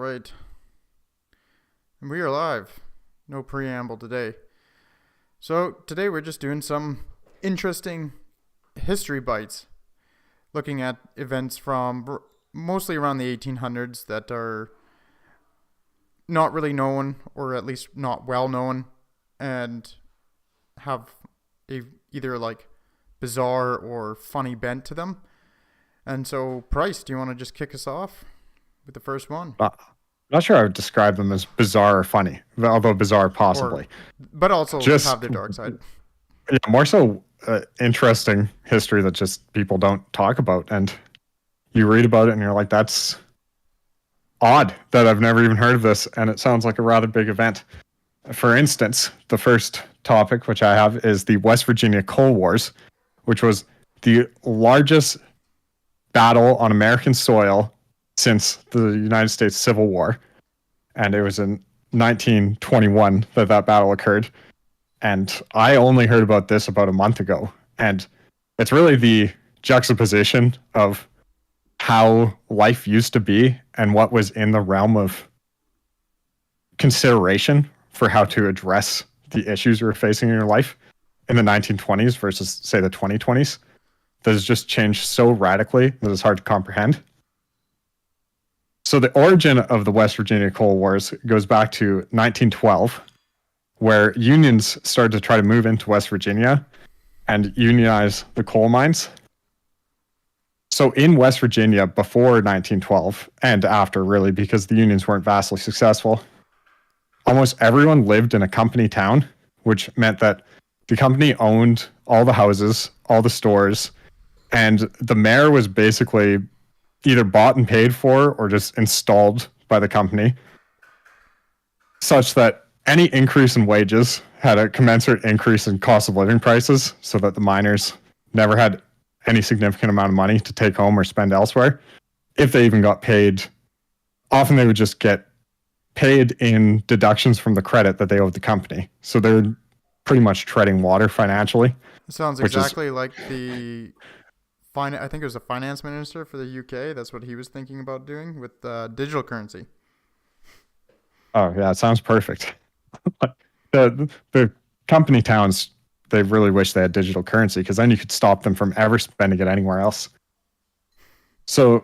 right. And we are live. No preamble today. So, today we're just doing some interesting history bites, looking at events from mostly around the 1800s that are not really known, or at least not well known, and have either like bizarre or funny bent to them. And so, Price, do you want to just kick us off with the first one? I'm not sure I would describe them as bizarre or funny, although bizarre possibly. But also Just have their dark side. yeah, more so interesting history that just people don't talk about. And you read about it and you're like, that's odd that I've never even heard of this. And it sounds like a rather big event. For instance, the first topic, which I have, is the West Virginia Coal Wars, which was the largest battle on American soil since the United States Civil War. And it was in 1921 that battle occurred. And I only heard about this about a month ago. And it's really the juxtaposition of how life used to be and what was in the realm of consideration for how to address the issues you're facing in your life in the 1920s versus, say, the 2020s. That has just changed so radically that it's hard to comprehend. So the origin of the West Virginia Coal Wars goes back to 1912, where unions started to try to move into West Virginia and unionize the coal mines. So in West Virginia before 1912 and after, really, because the unions weren't vastly successful, almost everyone lived in a company town, which meant that the company owned all the houses, all the stores, and the mayor was basically either bought and paid for or just installed by the company, such that any increase in wages had a commensurate increase in cost of living prices, so that the miners never had any significant amount of money to take home or spend elsewhere. If they even got paid, often they would just get paid in deductions from the credit that they owed the company. So they're pretty much treading water financially. It sounds exactly like the I think it was the finance minister for the UK. That's what he was thinking about doing with digital currency. Oh yeah, it sounds perfect. the company towns, they really wish they had digital currency, because then you could stop them from ever spending it anywhere else. So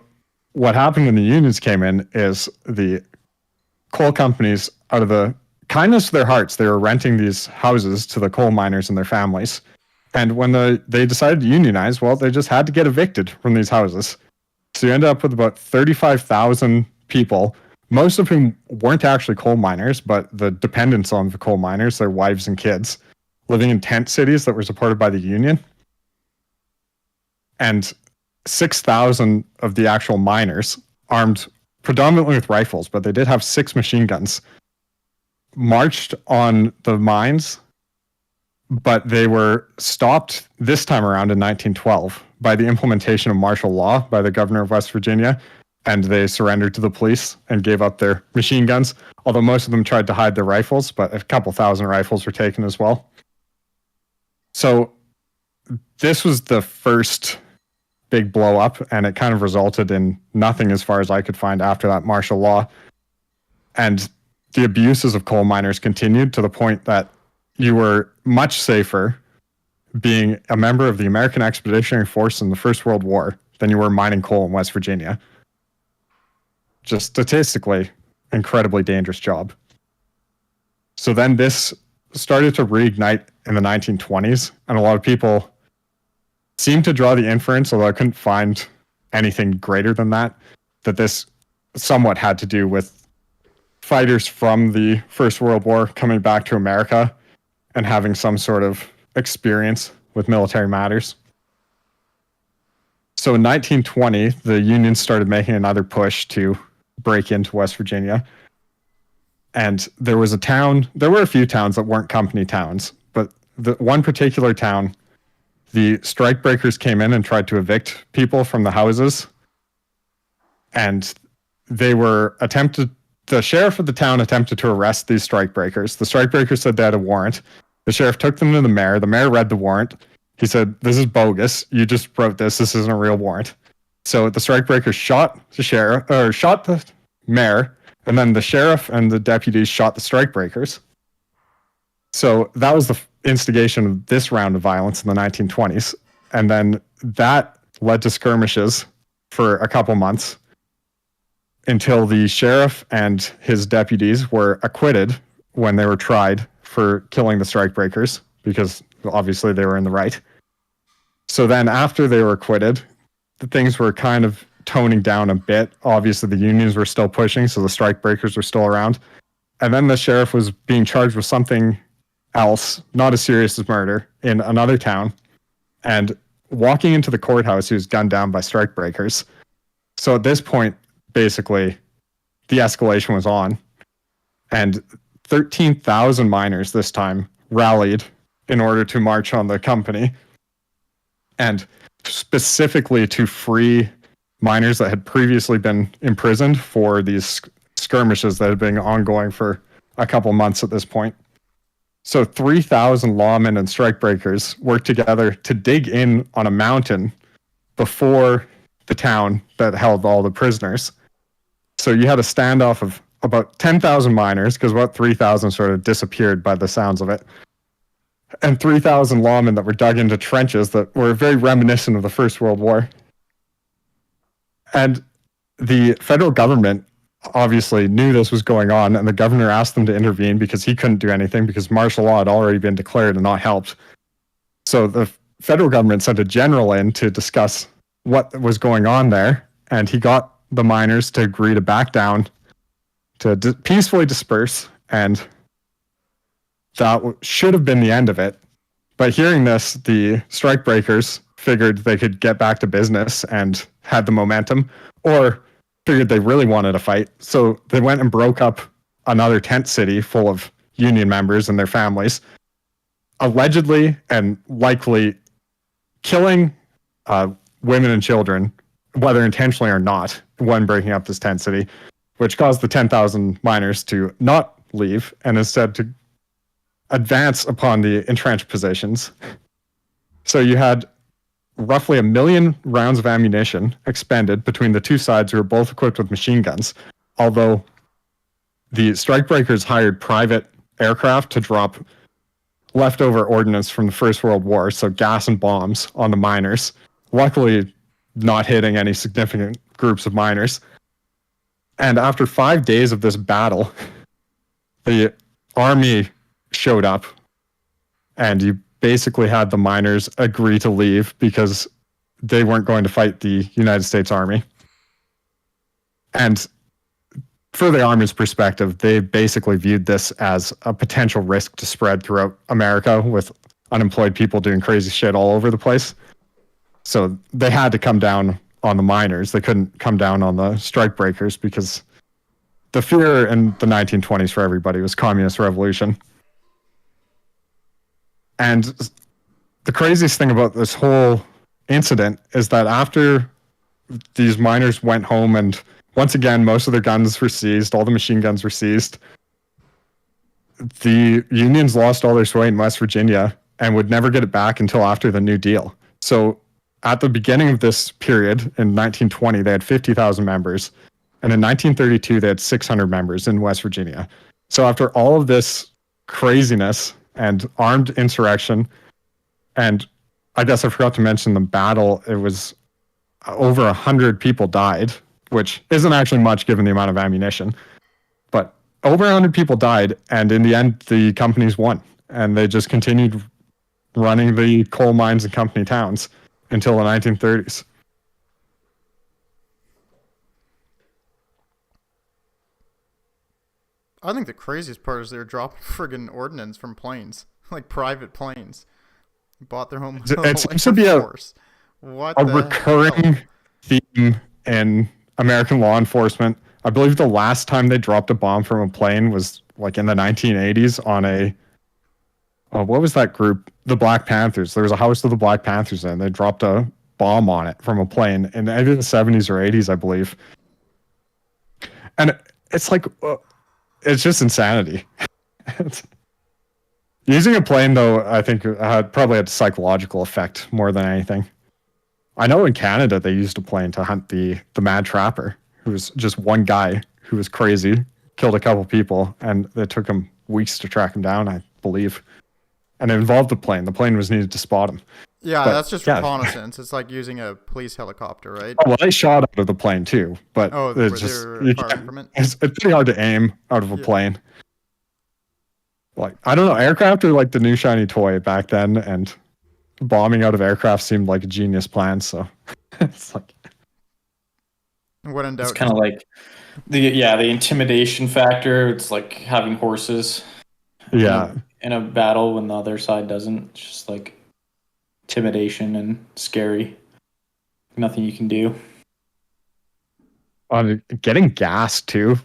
what happened when the unions came in is the coal companies, out of the kindness of their hearts, they were renting these houses to the coal miners and their families. And when they decided to unionize, well, they just had to get evicted from these houses. So you end up with about 35,000 people, most of whom weren't actually coal miners, but the dependents on the coal miners, their wives and kids, living in tent cities that were supported by the union. And 6,000 of the actual miners, armed predominantly with rifles, but they did have 6 machine guns, marched on the mines, but they were stopped this time around in 1912 by the implementation of martial law by the governor of West Virginia, and they surrendered to the police and gave up their machine guns, although most of them tried to hide their rifles, but a couple thousand rifles were taken as well. So this was the first big blow up, and it kind of resulted in nothing as far as I could find after that martial law. And the abuses of coal miners continued to the point that you were much safer being a member of the American Expeditionary Force in the First World War than you were mining coal in West Virginia. Just statistically, incredibly dangerous job. So then this started to reignite in the 1920s, and a lot of people seemed to draw the inference, although I couldn't find anything greater than that this somewhat had to do with fighters from the First World War coming back to America and having some sort of experience with military matters. So in 1920, the Union started making another push to break into West Virginia. And there were a few towns that weren't company towns, but the one particular town, the strikebreakers came in and tried to evict people from the houses. And the sheriff of the town attempted to arrest these strikebreakers. The strikebreakers said they had a warrant. The sheriff took them to the mayor. The mayor read the warrant. He said, "This is bogus. You just wrote this. This isn't a real warrant." So the strikebreakers shot the mayor And then the sheriff and the deputies shot the strikebreakers. So that was the instigation of this round of violence in the 1920s. And then that led to skirmishes for a couple months until the sheriff and his deputies were acquitted when they were tried for killing the strikebreakers, because obviously they were in the right. So then after they were acquitted, the things were kind of toning down a bit. Obviously the unions were still pushing, so the strikebreakers were still around. And then the sheriff was being charged with something else, not as serious as murder, in another town. And walking into the courthouse, he was gunned down by strikebreakers. So at this point, basically, the escalation was on. And 13,000 miners this time rallied in order to march on the company, and specifically to free miners that had previously been imprisoned for these skirmishes that had been ongoing for a couple months at this point. So 3,000 lawmen and strikebreakers worked together to dig in on a mountain before the town that held all the prisoners. So you had a standoff of about 10,000 miners, because about 3,000 sort of disappeared by the sounds of it, and 3,000 lawmen that were dug into trenches that were very reminiscent of the First World War. And the federal government obviously knew this was going on, and the governor asked them to intervene because he couldn't do anything because martial law had already been declared and not helped. So the federal government sent a general in to discuss what was going on there, and he got the miners to agree to back down, to peacefully disperse, and that should have been the end of it. But hearing this, the strikebreakers figured they could get back to business and had the momentum, or figured they really wanted a fight. So they went and broke up another tent city full of union members and their families, allegedly and likely killing women and children, whether intentionally or not, when breaking up this tent city, which caused the 10,000 miners to not leave and instead to advance upon the entrenched positions. So you had roughly 1 million rounds of ammunition expended between the two sides, who were both equipped with machine guns, although the strikebreakers hired private aircraft to drop leftover ordnance from the First World War, so gas and bombs, on the miners, luckily not hitting any significant groups of miners. And after 5 days of this battle, the army showed up, and you basically had the miners agree to leave because they weren't going to fight the United States Army. And for the Army's perspective, they basically viewed this as a potential risk to spread throughout America, with unemployed people doing crazy shit all over the place. So they had to come down on the miners. They couldn't come down on the strikebreakers, because the fear in the 1920s for everybody was communist revolution. And the craziest thing about this whole incident is that after these miners went home, and once again, most of their guns were seized, all the machine guns were seized, the unions lost all their sway in West Virginia and would never get it back until after the New Deal. So at the beginning of this period, in 1920, they had 50,000 members. And in 1932, they had 600 members in West Virginia. So after all of this craziness and armed insurrection, and I guess I forgot to mention the battle, it was over 100 people died, which isn't actually much given the amount of ammunition. But over 100 people died, and in the end, the companies won. And they just continued running the coal mines and company towns until the 1930s. I think the craziest part is they were dropping friggin' ordnance from planes, like private planes. Bought their home. It seems to be a recurring theme in American law enforcement. I believe the last time they dropped a bomb from a plane was like in the 1980s on a, what was that group? The Black Panthers. There was a house of the Black Panthers, and they dropped a bomb on it from a plane in either the 70s or 80s, I believe. And it's like, it's just insanity. Using a plane, though, I think probably had a psychological effect more than anything. I know in Canada they used a plane to hunt the mad trapper, who was just one guy who was crazy, killed a couple people, and it took them weeks to track him down, I believe. And it involved the plane. The plane was needed to spot him. Yeah, But that's just yeah, reconnaissance. It's like using a police helicopter, right? oh, well, they shot out of the plane too, but Oh, it's where just they're you firing can't. from it. It's pretty hard to aim out of a Yeah. plane. Like I don't know, aircraft are like the new shiny toy back then, and bombing out of aircraft seemed like a genius plan. So it's like, When in It's doubt, kind of like the intimidation factor. It's like having horses yeah, in a battle when the other side doesn't. It's just like intimidation and scary. Nothing you can do. on getting gas too.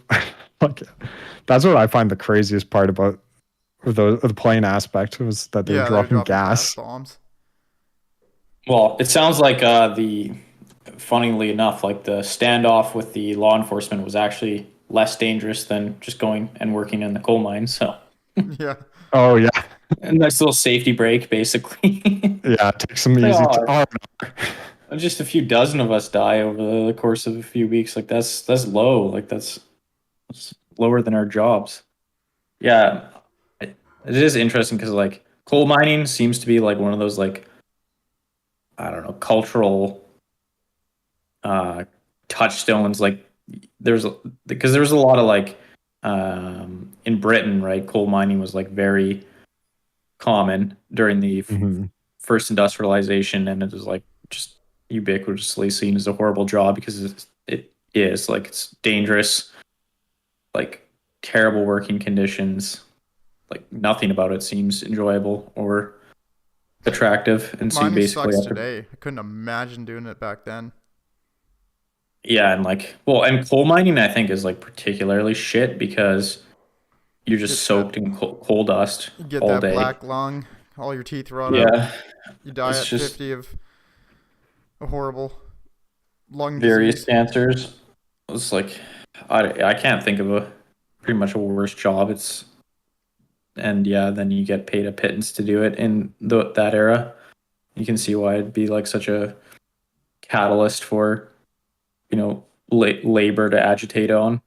Like that's what I find the craziest part about the plane aspect was that they were they're dropping dropping gas gas. bombs. Well, it sounds like funnily enough, like the standoff with the law enforcement was actually less dangerous than just going and working in the coal mine. So Yeah. Oh yeah, a nice little safety break, basically. yeah. Take some easy. Oh, just a few dozen of us die over the course of a few weeks. Like that's low. Like that's lower than our jobs. Yeah, it is interesting because like coal mining seems to be like one of those like I don't know cultural touchstones. Like because there's a lot of like in Britain, right? Coal mining was like very common during the Mhm. first industrialization, and it was like just ubiquitously seen as a horrible job because it is like it's dangerous, like terrible working conditions. Like nothing about it seems enjoyable or attractive, and so you Mining basically sucks have to, today. I couldn't imagine doing it back then. yeah, and like well, and coal mining I think is like particularly shit because you're just Get soaked that, in coal dust get all that day. black lung, all your teeth rot out. Yeah, You die it's at just 50 of a horrible lung various disease. cancers. It's like I can't think of a pretty much a worse job. It's and yeah, then you get paid a pittance to do it in that era. You can see why it'd be like such a catalyst for labor to agitate on.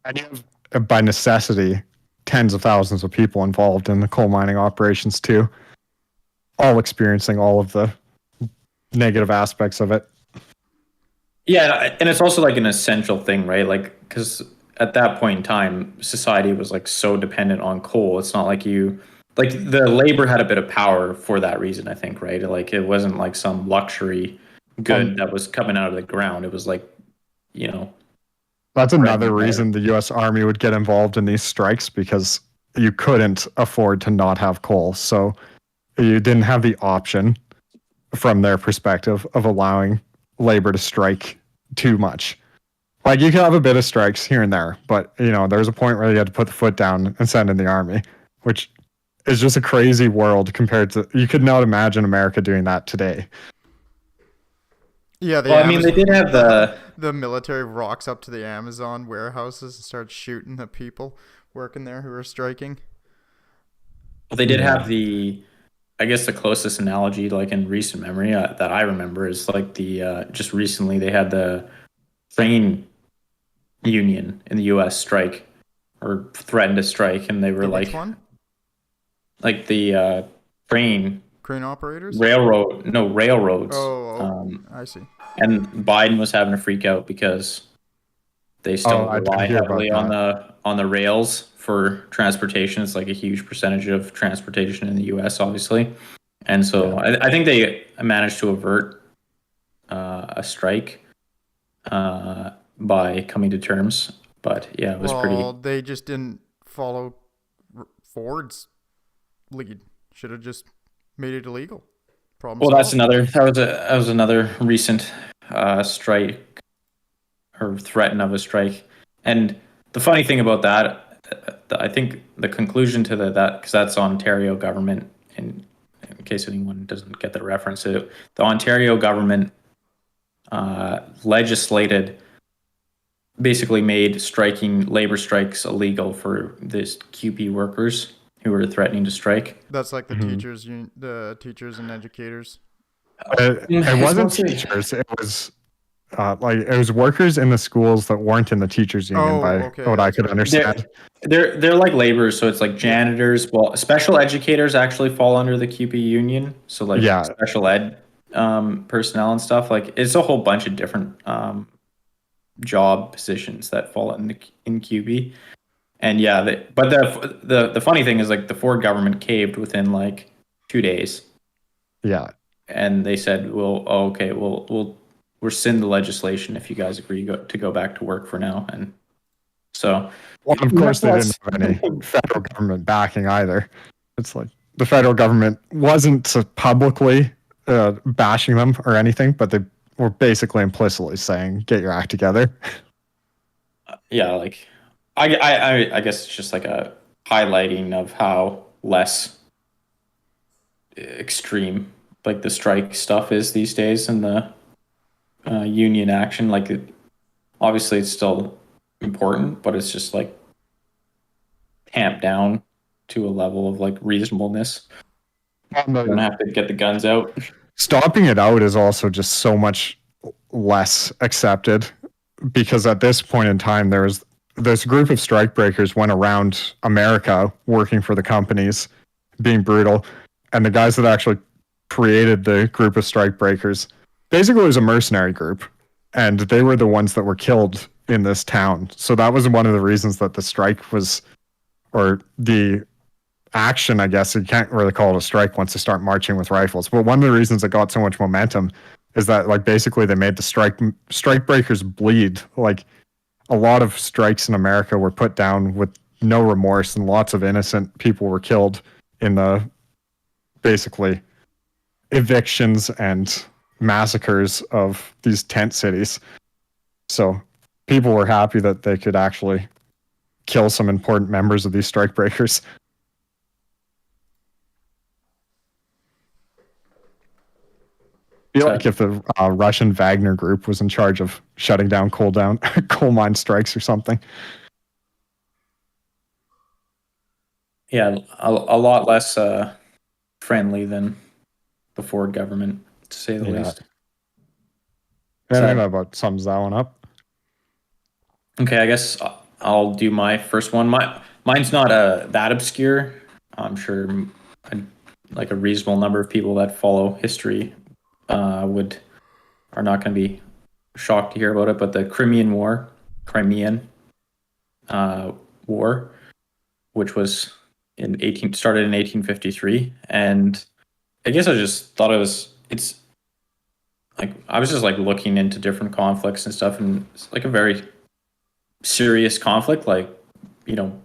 And you have, by necessity, tens of thousands of people involved in the coal mining operations too, all experiencing all of the negative aspects of it. Yeah, and it's also like an essential thing, right? Like because at that point in time, society was like so dependent on coal. It's not like the labor had a bit of power for that reason, I think, right? Like it wasn't like some luxury good that was coming out of the ground. It was like, you know, That's bread another and butter. reason the U.S. Army would get involved in these strikes because you couldn't afford to not have coal. So you didn't have the option from their perspective of allowing labor to strike too much. Like you could have a bit of strikes here and there, but there was a point where you had to put the foot down and send in the army, which is just a crazy world compared to you could not imagine America doing that today. Yeah, Well, I mean, they did have the military rocks up to the Amazon warehouses and starts shooting the people working there who are striking. well, they did have I guess the closest analogy, like in recent memory that I remember, is like the just recently they had the train union in the U.S. strike or threatened to strike, and they were Which one? like the train Crane operators? railroads. I see. And Biden was having a freak out because they still I did rely hear about heavily on the rails for transportation. It's like a huge percentage of transportation in the U.S., obviously, and so I think they managed to avert a strike by coming to terms. But yeah, it was Well, they just didn't follow Ford's lead. Should have just made it illegal. Problem well. solved. That's that was another recent strike or threat of a strike. And the funny thing about that, I think the conclusion to that because that's Ontario government. In case anyone doesn't get the reference, the Ontario government legislated, basically made labor strikes illegal for this QP workers who were threatening to strike. That's like the teachers and educators. It wasn't teachers. It was like it was workers in the schools that weren't in the teachers union, Oh, by okay. what I could Sorry. understand. They're like laborers, so it's like janitors. Well, special educators actually fall under the QP union, so like Yeah, special ed personnel and stuff. Like it's a whole bunch of different job positions that fall in QB. And yeah, but the funny thing is like the Ford government caved within like 2 days, yeah. and they said, "Well, oh, okay, we'll rescind the legislation if you guys agree to go back to work for now." And so, Well, of much course, they didn't less. have any federal government backing either. It's like the federal government wasn't publicly bashing them or anything, but they were basically implicitly saying, "Get your act together." Yeah, like I guess it's just like a highlighting of how less extreme like the strike stuff is these days and the union action. Like obviously it's still important, but it's just like tamped down to a level of like reasonableness. You don't have to get the guns out. Stopping it out is also just so much less accepted, because at this point in time, there was this group of strikebreakers went around America working for the companies, being brutal, and the guys that actually created the group of strikebreakers basically it was a mercenary group, and they were the ones that were killed in this town. So that was one of the reasons that the strike was, or the action, I guess you can't really call it a strike once they start marching with rifles. But one of the reasons it got so much momentum is that like basically they made the strike breakers bleed. Like a lot of strikes in America were put down with no remorse, and lots of innocent people were killed in the basically evictions and massacres of these tent cities. So people were happy that they could actually kill some important members of these strikebreakers. I feel like if the Russian Wagner group was in charge of shutting down coal mine strikes or something. Yeah, a lot less friendly than the Ford government, to say the least. I think that about sums that one up. Okay, I guess I'll do my first one. Mine's not that obscure. I'm sure like a reasonable number of people that follow history are not going to be shocked to hear about it. But the Crimean War, which was started in 1853, and I guess I just thought it's like I was just like looking into different conflicts and stuff, and it's like a very serious conflict, like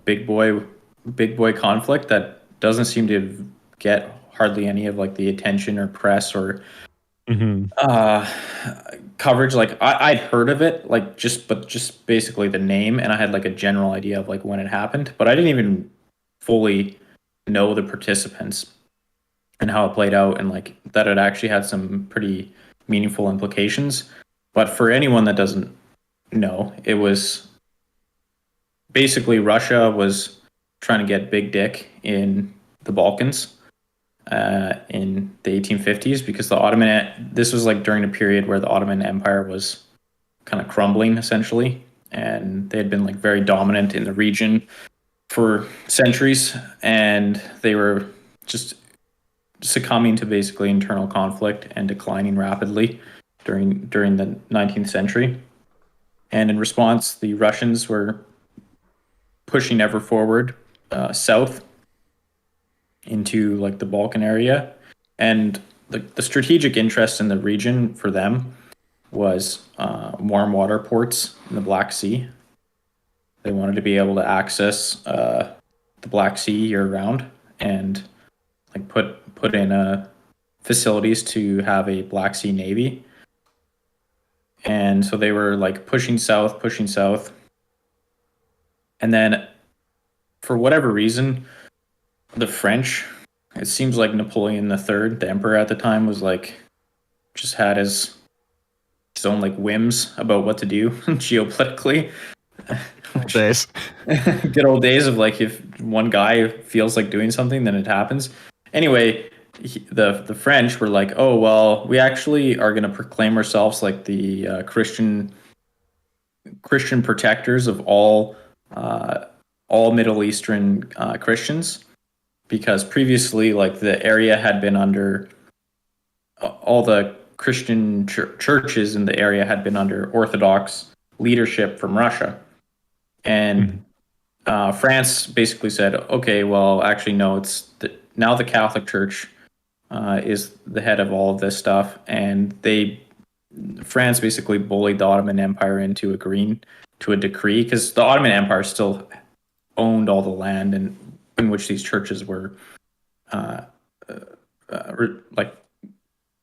big boy conflict that doesn't seem to get hardly any of like the attention or press or coverage. Like I'd heard of it, like just basically the name, and I had like a general idea of like when it happened, but I didn't even fully know the participants and how it played out, and like that it actually had some pretty meaningful implications. But for anyone that doesn't know, it was basically Russia was trying to get big dick in the Balkans in the 1850s, because this was like during a period where the Ottoman Empire was kind of crumbling essentially, and they had been like very dominant in the region for centuries, and they were just succumbing to basically internal conflict and declining rapidly during the 19th century. And in response, the Russians were pushing ever forward south into like the Balkan area, and the strategic interest in the region for them was warm water ports in the Black Sea. They wanted to be able to access the Black Sea year round, and like put in facilities to have a Black Sea Navy. And so they were like pushing south, and then for whatever reason, the French, it seems like Napoleon III, the emperor at the time, was like just had his own like whims about what to do geopolitically. Days. Good old days of like if one guy feels like doing something, then it happens. Anyway, the French were like, oh well, we actually are going to proclaim ourselves like the Christian protectors of all Middle Eastern Christians, because previously, like, the area had been under all the Christian churches in the area had been under Orthodox leadership from Russia, and France basically said, okay, well, actually, no, now the Catholic Church is the head of all of this stuff, and France basically bullied the Ottoman Empire into agreeing to a decree, because the Ottoman Empire still owned all the land in which these churches were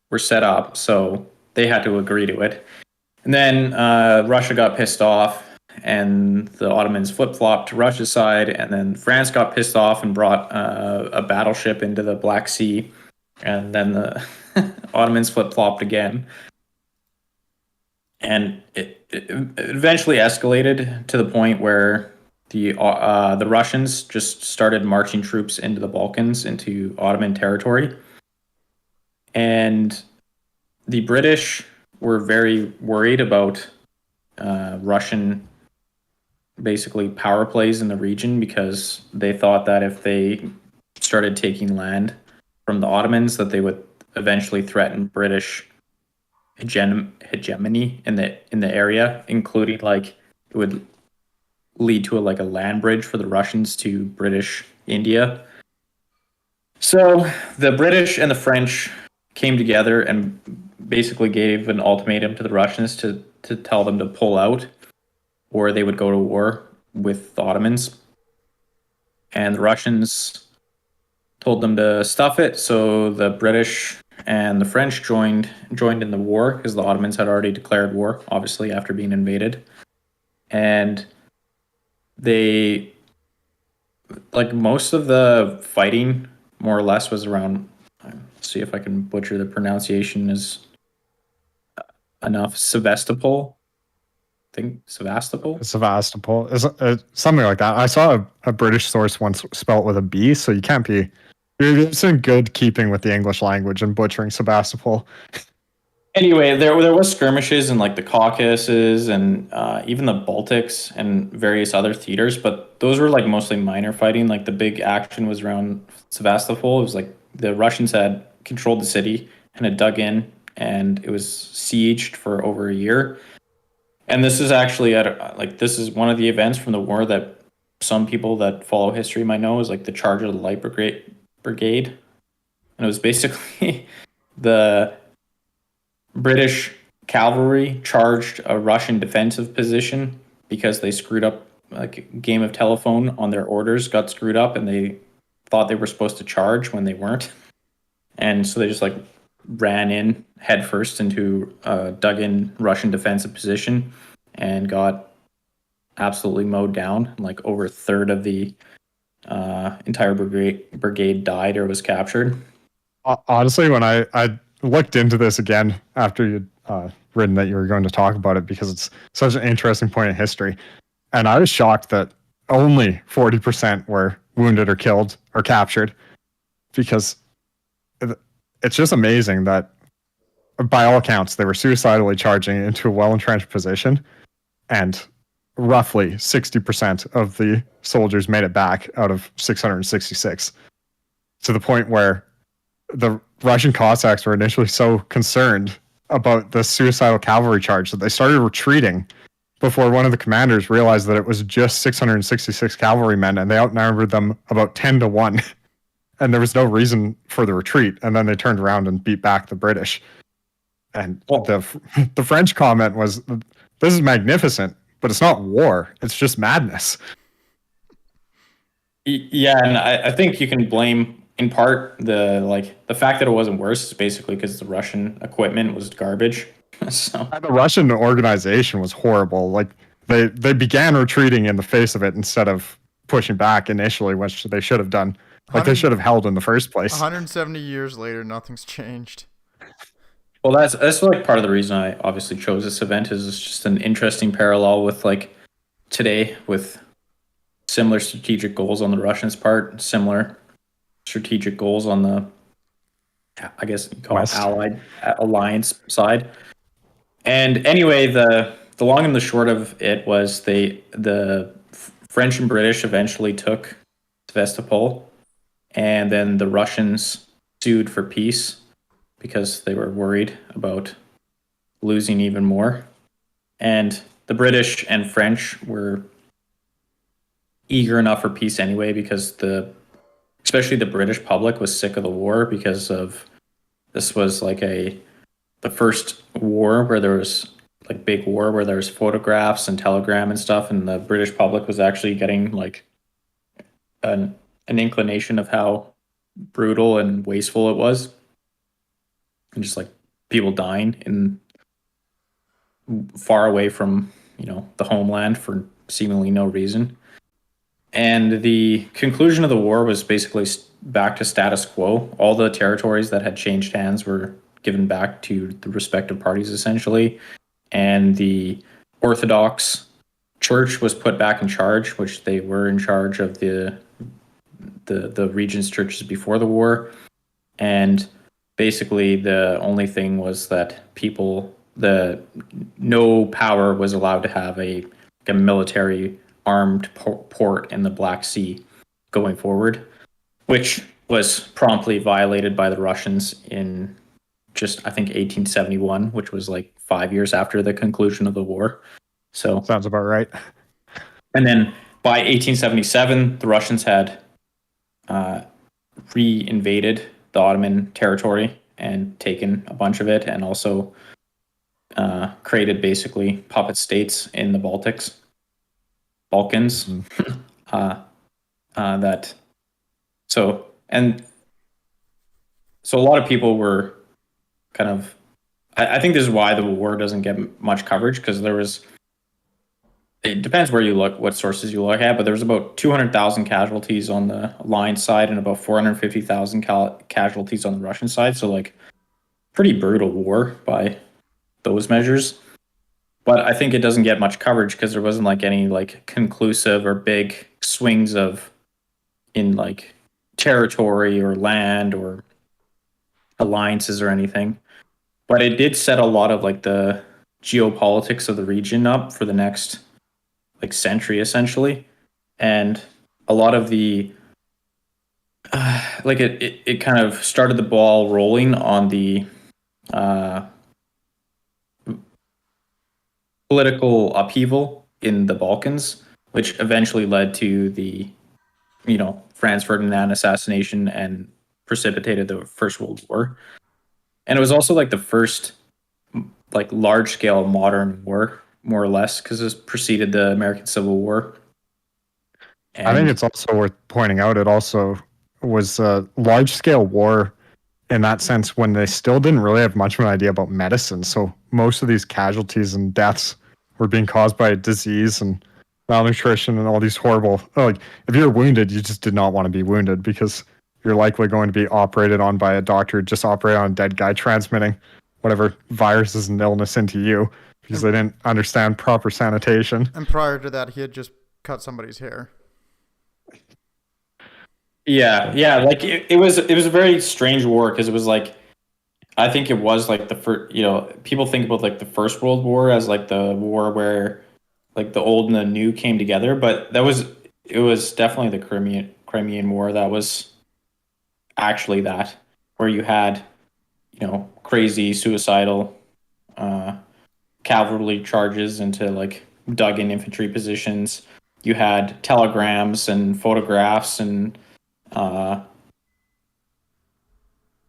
were set up, so they had to agree to it. And then Russia got pissed off, and the Ottomans flip-flopped to Russia's side, and then France got pissed off and brought a battleship into the Black Sea, and then the Ottomans flip-flopped again. And it eventually escalated to the point where the Russians just started marching troops into the Balkans, into Ottoman territory. And the British were very worried about Russian, basically, power plays in the region, because they thought that if they started taking land from the Ottomans, that they would eventually threaten British hegemony in the area, including, like, it would lead to a land bridge for the Russians to British India. So the British and the French came together and basically gave an ultimatum to the Russians to tell them to pull out, or they would go to war with the Ottomans. And the Russians told them to stuff it, so the British and the French joined in the war, because the Ottomans had already declared war, obviously, after being invaded. And they, like, most of the fighting, more or less, was around, let's see if I can butcher the pronunciation is enough, Sevastopol. I think Sevastopol? Sevastopol is something like that. I saw a British source once spell it with a B, so you can't be. It's in good keeping with the English language and butchering Sebastopol. Anyway, there was skirmishes in, like, the Caucasus and even the Baltics and various other theaters, but those were, like, mostly minor fighting. Like, the big action was around Sevastopol. It was like the Russians had controlled the city and had dug in, and it was sieged for over a year. And this is actually this is one of the events from the war that some people that follow history might know is, like, the Charge of the Light Brigade. And it was basically the British cavalry charged a Russian defensive position because they screwed up, like, a game of telephone on their orders got screwed up, and they thought they were supposed to charge when they weren't. And so they just, like, ran in headfirst into a dug-in Russian defensive position and got absolutely mowed down. Like, over a third of the entire brigade died or was captured. Honestly, when I looked into this again after you'd written that you were going to talk about it, because it's such an interesting point in history, and I was shocked that only 40% were wounded or killed or captured, because it's just amazing that, by all accounts, they were suicidally charging into a well-entrenched position, and roughly 60% of the soldiers made it back out of 666, to the point where the Russian Cossacks were initially so concerned about the suicidal cavalry charge that they started retreating before one of the commanders realized that it was just 666 cavalrymen, and they outnumbered them about 10-1. And there was no reason for the retreat. And then they turned around and beat back the British. And the French comment was, "This is magnificent, but it's not war. It's just madness." Yeah, and I think you can blame, in part, the fact that it wasn't worse is basically because the Russian equipment was garbage. So And the Russian organization was horrible. Like, they began retreating in the face of it instead of pushing back initially, which they should have done. Like, they should have held in the first place. 170 years later, nothing's changed. Well, that's like part of the reason I obviously chose this event, is it's just an interesting parallel with, like, today, with similar strategic goals on the Russians' part, similar strategic goals on the I guess you call it West. allied alliance side. And anyway, the long and the short of it was the French and British eventually took Sevastopol, and then the Russians sued for peace because they were worried about losing even more. And the British and French were eager enough for peace anyway because especially the British public was sick of the war because of this was like the first war where there was like big war where there was photographs and telegram and stuff, and the British public was actually getting like an inclination of how brutal and wasteful it was, and just like people dying in far away from the homeland for seemingly no reason. And the conclusion of the war was basically back to status quo. All the territories that had changed hands were given back to the respective parties essentially, and the Orthodox Church was put back in charge, which they were in charge of the region's churches before the war. And basically the only thing was that no power was allowed to have a military armed port in the Black Sea going forward, which was promptly violated by the Russians in just, I think, 1871, which was like 5 years after the conclusion of the war. So Sounds about right. and then by 1877, the Russians had re-invaded the Ottoman territory and taken a bunch of it, and also created basically puppet states in the Balkans. That so a lot of people were kind of. I think this is why the war doesn't get much coverage, because it depends where you look, what sources you look at, but there was about 200,000 casualties on the Alliance side and about 450,000 casualties on the Russian side. So like pretty brutal war by those measures. But I think it doesn't get much coverage because there wasn't like any like conclusive or big swings in like territory or land or alliances or anything. But it did set a lot of like the geopolitics of the region up for the next like century essentially. And a lot of the like it kind of started the ball rolling on the political upheaval in the Balkans, which eventually led to the Franz Ferdinand assassination and precipitated the First World War. And it was also like the first like large scale modern war, more or less, because it preceded the American Civil War. I think it's also worth pointing out it also was a large scale war in that sense when they still didn't really have much of an idea about medicine. So most of these casualties and deaths were being caused by disease and malnutrition and all these horrible, like if you're wounded, you just did not want to be wounded because you're likely going to be operated on by a doctor, just operate on a dead guy, transmitting whatever viruses and illness into you because they didn't understand proper sanitation. And prior to that, he had just cut somebody's hair. Yeah, like it was a very strange war because it was like, I think it was like the first, people think about like the First World War as like the war where like the old and the new came together, but it was definitely the Crimean War that was actually that, where you had crazy suicidal cavalry charges into like dug in infantry positions. You had telegrams and photographs and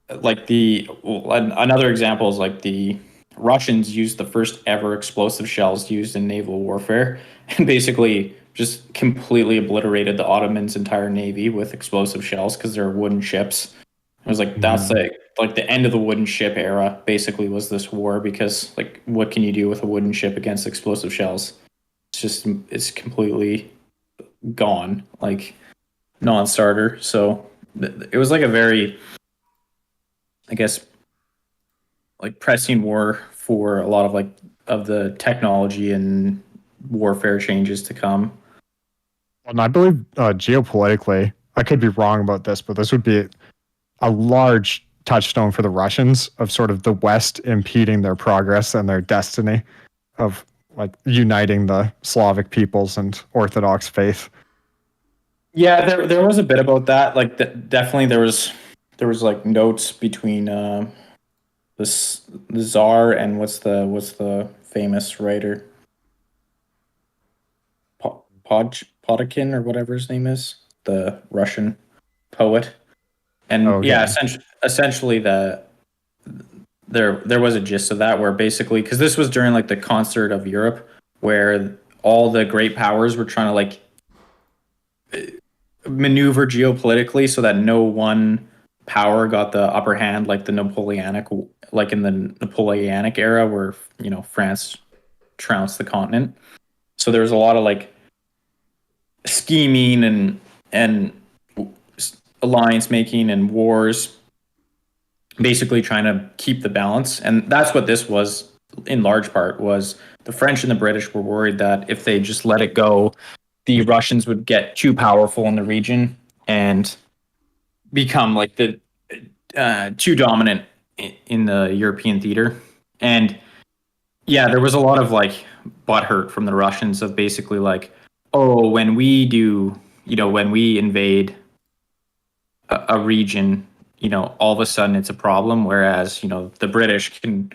another example is like the Russians used the first ever explosive shells used in naval warfare and basically just completely obliterated the Ottomans' entire navy with explosive shells because they're wooden ships. It was like that's like the end of the wooden ship era basically was this war, because like what can you do with a wooden ship against explosive shells? It's completely gone, like non-starter. So it was like a very, I guess, like pressing war for a lot of like of the technology and warfare changes to come. And I believe geopolitically, I could be wrong about this, but this would be a large touchstone for the Russians of sort of the West impeding their progress and their destiny of like uniting the Slavic peoples and Orthodox faith. Yeah, there was a bit about that. Like definitely there was like notes between the Tsar and what's the famous writer Podkin or whatever his name is, the Russian poet. And yeah, Okay. essentially there was a gist of that where basically, because this was during like the concert of Europe, where all the great powers were trying to like maneuver geopolitically so that no one power got the upper hand, like the Napoleonic, like in the Napoleonic era, where France trounced the continent. So there was a lot of like scheming and alliance making and wars, basically trying to keep the balance. And that's what this was in large part. Was the French and the British were worried that if they just let it go, the Russians would get too powerful in the region and become like the too dominant in the European theater. And yeah, there was a lot of like butthurt from the Russians of basically like, oh, when we do, when we invade a region, all of a sudden it's a problem. Whereas, the British can,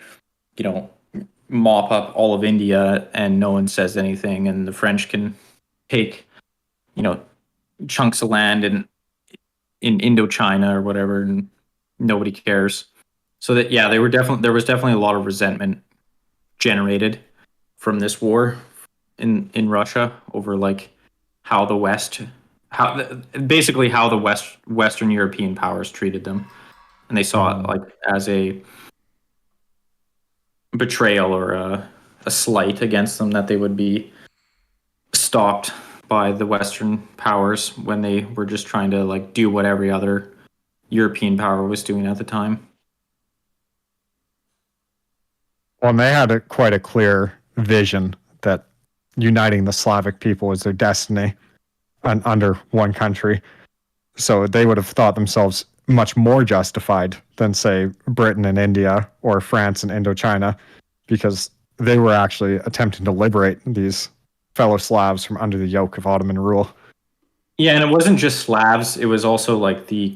mop up all of India and no one says anything. And the French can take, chunks of land in Indochina or whatever, and nobody cares. So that, yeah, there was definitely a lot of resentment generated from this war in Russia over like how the Western European powers treated them, and they saw it like as a betrayal or a slight against them, that they would be stopped by the Western powers when they were just trying to like do what every other European power was doing at the time. Well, and they had quite a clear vision that uniting the Slavic people was their destiny under one country. So they would have thought themselves much more justified than, say, Britain and India or France and Indochina, because they were actually attempting to liberate these fellow Slavs from under the yoke of Ottoman rule. Yeah, and it wasn't just Slavs. It was also like the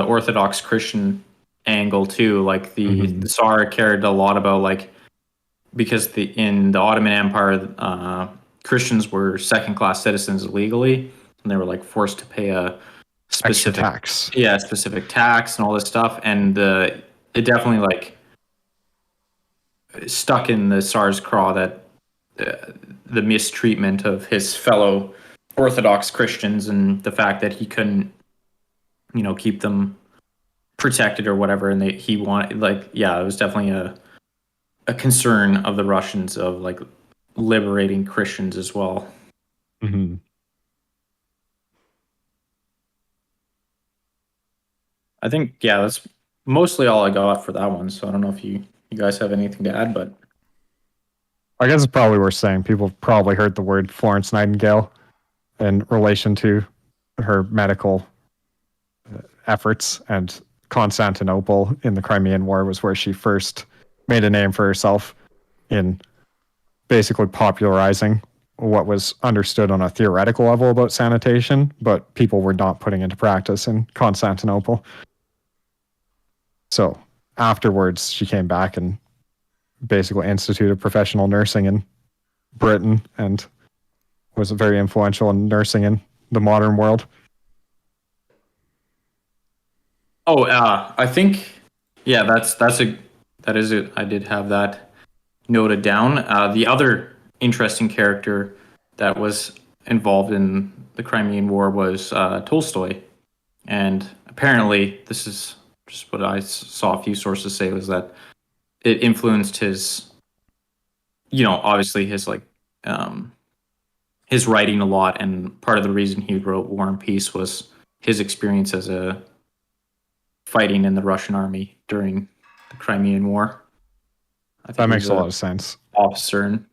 Orthodox Christian angle too. Like the Tsar cared a lot about like, because in the Ottoman Empire, Christians were second-class citizens illegally, and they were like forced to pay a specific specific tax and all this stuff. And it definitely like stuck in the Tsar's craw that the mistreatment of his fellow Orthodox Christians and the fact that he couldn't, keep them protected or whatever, and he wanted it was definitely a concern of the Russians of like liberating Christians as well. Mm-hmm. I think, yeah, that's mostly all I got for that one. So I don't know if you guys have anything to add, but I guess it's probably worth saying people probably heard the word Florence Nightingale in relation to her medical efforts, and Constantinople in the Crimean War was where she first made a name for herself in basically popularizing what was understood on a theoretical level about sanitation, but people were not putting into practice in Constantinople. So afterwards, she came back and basically instituted professional nursing in Britain and was very influential in nursing in the modern world. Oh, I think, yeah, that is it. I did have that noted down. The other interesting character that was involved in the Crimean War was Tolstoy, and apparently, this is just what I saw a few sources say, was that it influenced his, obviously his like his writing a lot, and part of the reason he wrote War and Peace was his experience as a fighting in the Russian army during the Crimean War. That makes a lot of sense. Officer and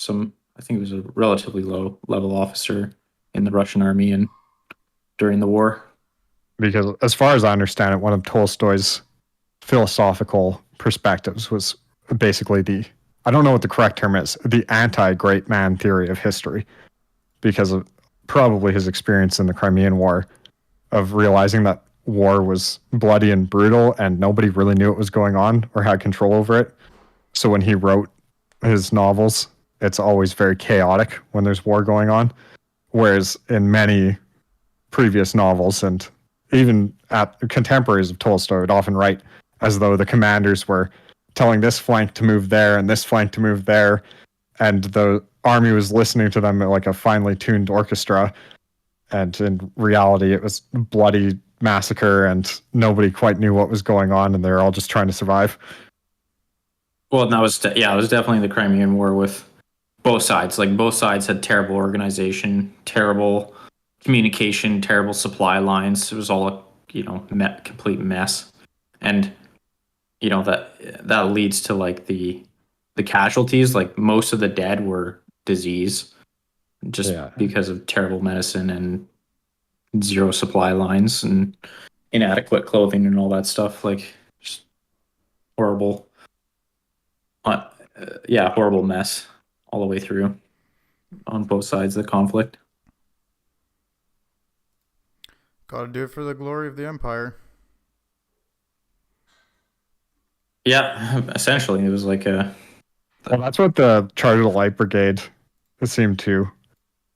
I think he was a relatively low level officer in the Russian army and during the war. Because as far as I understand it, one of Tolstoy's philosophical perspectives was basically I don't know what the correct term is, the anti-great man theory of history, because of probably his experience in the Crimean War of realizing that war was bloody and brutal and nobody really knew what was going on or had control over it. So when he wrote his novels, it's always very chaotic when there's war going on. Whereas in many previous novels and even at contemporaries of Tolstoy would often write as though the commanders were telling this flank to move there and this flank to move there, and the army was listening to them like a finely tuned orchestra. And in reality, it was bloody massacre, and nobody quite knew what was going on, and they were all just trying to survive. Well, and that was it was definitely the Crimean War with both sides. Like both sides had terrible organization, terrible communication, terrible supply lines. It was all a complete mess, and that leads to like the casualties. Like most of the dead were disease, just because of terrible medicine and zero supply lines and inadequate clothing and all that stuff. Like just horrible. Horrible mess all the way through on both sides of the conflict. Gotta do it for the glory of the empire. Yeah, essentially, it was like Well, that's what the Charter of the Light Brigade seemed to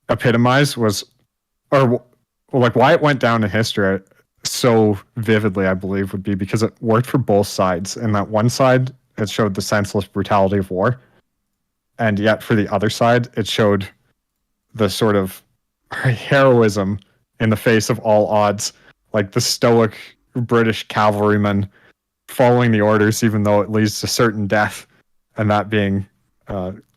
epitomize like why it went down in history so vividly, I believe, would be because it worked for both sides. And that one side, it showed the senseless brutality of war. And yet for the other side, it showed the sort of heroism in the face of all odds, like the stoic British cavalryman following the orders, even though it leads to certain death, and that being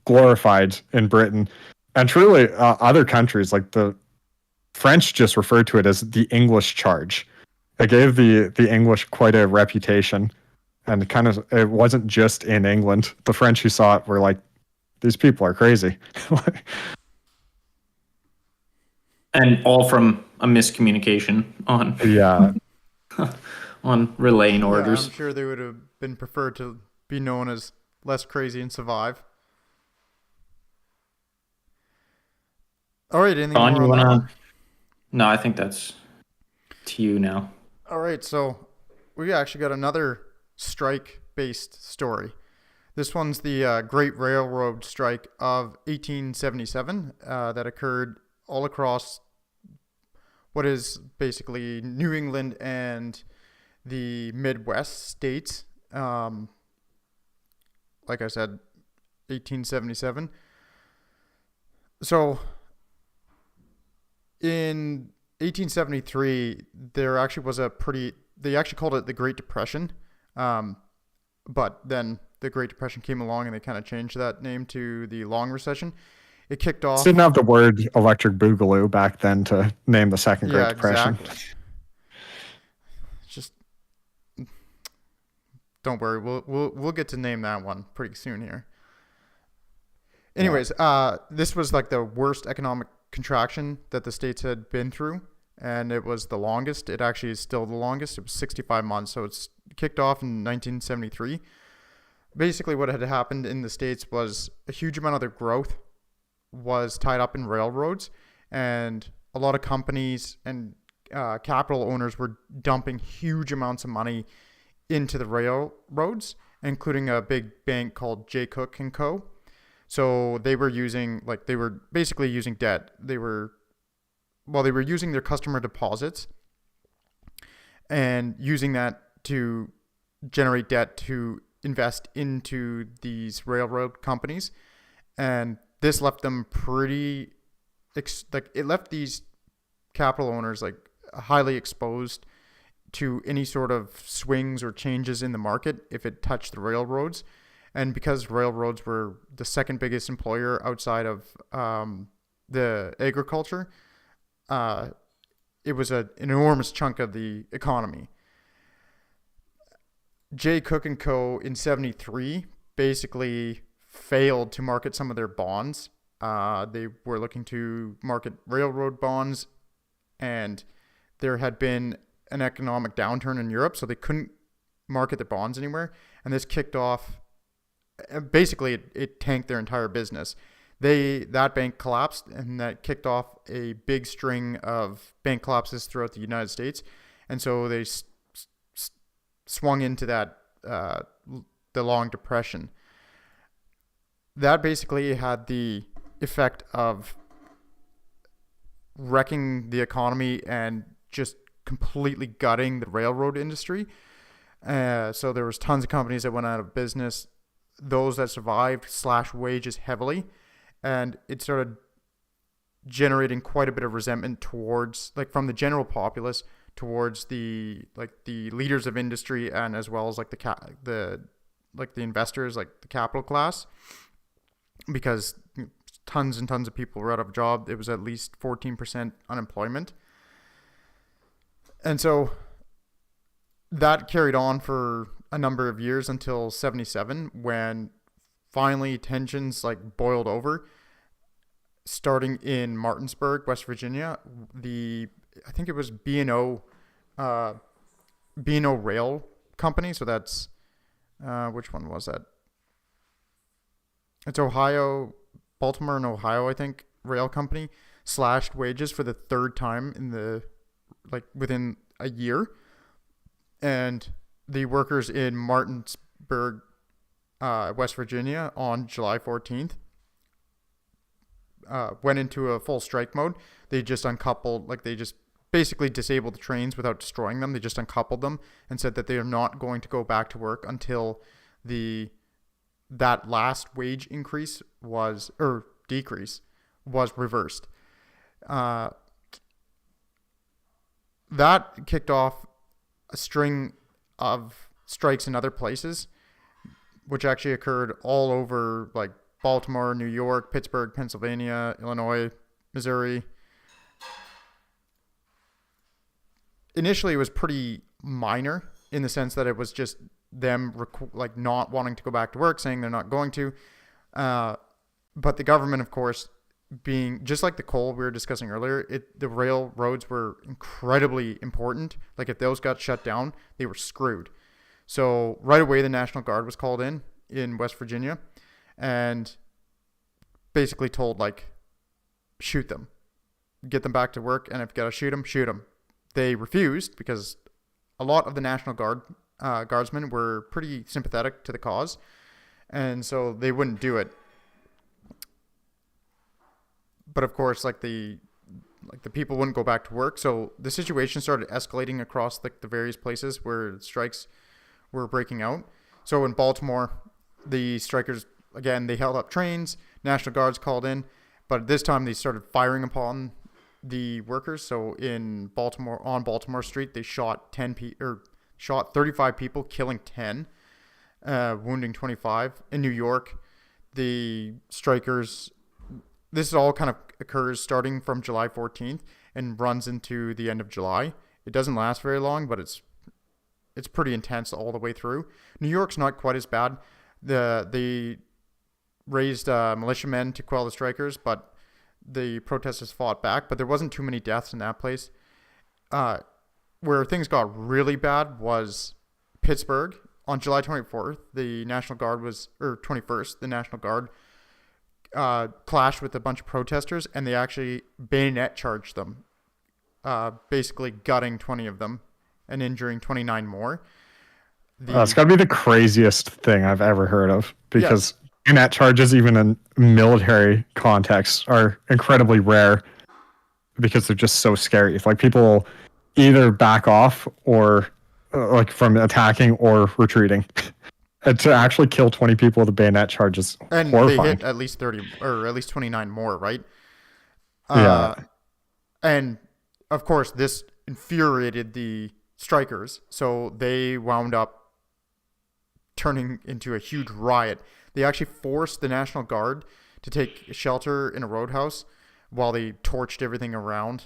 glorified in Britain. And truly, other countries, like the French, just referred to it as the English charge. It gave the English quite a reputation, and it wasn't just in England. The French who saw it were like, these people are crazy. And all from a miscommunication on on relaying orders. I'm sure they would have been preferred to be known as less crazy and survive. All right, anything Don, more you on that wanna? one? No, I think that's to you now. All right, so we actually got another strike-based story. This one's the Great Railroad Strike of 1877 that occurred all across what is basically New England and the Midwest states. Like I said, 1877. So in 1873, there actually was they actually called it the Great Depression. But then the Great Depression came along and they kind of changed that name to the Long Recession. It kicked off. Didn't have the word electric boogaloo back then to name the second Great Depression. Exactly. Just don't worry, we'll get to name that one pretty soon here. Anyways, this was like the worst economic contraction that the states had been through, and it was the longest. It actually is still the longest. It was 65 months, so it's kicked off in 1973. Basically, what had happened in the states was a huge amount of their growth was tied up in railroads, and a lot of companies and capital owners were dumping huge amounts of money into the railroads, including a big bank called J. Cook and Co. So they were basically using debt. They were using their customer deposits and using that to generate debt to invest into these railroad companies. And this left them it left these capital owners like highly exposed to any sort of swings or changes in the market if it touched the railroads. And because railroads were the second biggest employer outside of the agriculture, it was an enormous chunk of the economy. J. Cook and Co. in 73 basically failed to market some of their bonds. They were looking to market railroad bonds, and there had been an economic downturn in Europe, so they couldn't market their bonds anywhere. And this kicked off, basically it tanked their entire business. That bank collapsed, and that kicked off a big string of bank collapses throughout the United States. And so they swung into that the Long Depression. That basically had the effect of wrecking the economy and just completely gutting the railroad industry. So there was tons of companies that went out of business. Those that survived slashed wages heavily, and it started generating quite a bit of resentment towards, like, from the general populace towards the leaders of industry, and as well as like the investors, like the capital class, because tons and tons of people were out of a job. It was at least 14% unemployment. And so that carried on for a number of years until 77, when finally tensions like boiled over, starting in Martinsburg, West Virginia. I think it was B&O Rail Company. So that's, which one was that? It's Baltimore and Ohio, I think, rail company slashed wages for the third time within a year. And the workers in Martinsburg, West Virginia, on July 14th, went into a full strike mode. They just uncoupled, they just basically disabled the trains without destroying them. They just uncoupled them and said that they are not going to go back to work until that last wage decrease was reversed. That kicked off a string of strikes in other places, which actually occurred all over, like Baltimore, New York, Pittsburgh, Pennsylvania, Illinois, Missouri. Initially, it was pretty minor in the sense that it was just them not wanting to go back to work, saying they're not going to. But the government, of course, being just like the coal we were discussing earlier, the railroads were incredibly important. Like, if those got shut down, they were screwed. So right away, the National Guard was called in West Virginia, and basically told, shoot them, get them back to work, and if you gotta shoot them, shoot them. They refused because a lot of the National Guardsmen were pretty sympathetic to the cause, and so they wouldn't do it. But of course, the people wouldn't go back to work, so the situation started escalating across the various places where strikes were breaking out. So in Baltimore, the strikers, again, they held up trains. National Guards called in, but this time they started firing upon the workers. So in Baltimore, on Baltimore Street, they shot 35 people, killing 10, wounding 25. In New York, the strikers, this all kind of occurs starting from July 14th and runs into the end of July. It doesn't last very long, but it's pretty intense all the way through. New York's not quite as bad. They raised militiamen to quell the strikers, but the protesters fought back. But there wasn't too many deaths in that place. Where things got really bad was Pittsburgh. On July 24th, the National Guard 21st, the National Guard clashed with a bunch of protesters, and they actually bayonet charged them, basically gutting 20 of them and injuring 29 more. It's got to be the craziest thing I've ever heard of, because bayonet charges, even in military contexts, are incredibly rare because they're just so scary. It's like people either back off or from attacking or retreating. And to actually kill 20 people with a bayonet charge is horrifying. And they hit at least 30 or at least 29 more, right? Yeah. And of course, this infuriated the strikers, so they wound up turning into a huge riot. They actually forced the National Guard to take shelter in a roadhouse while they torched everything around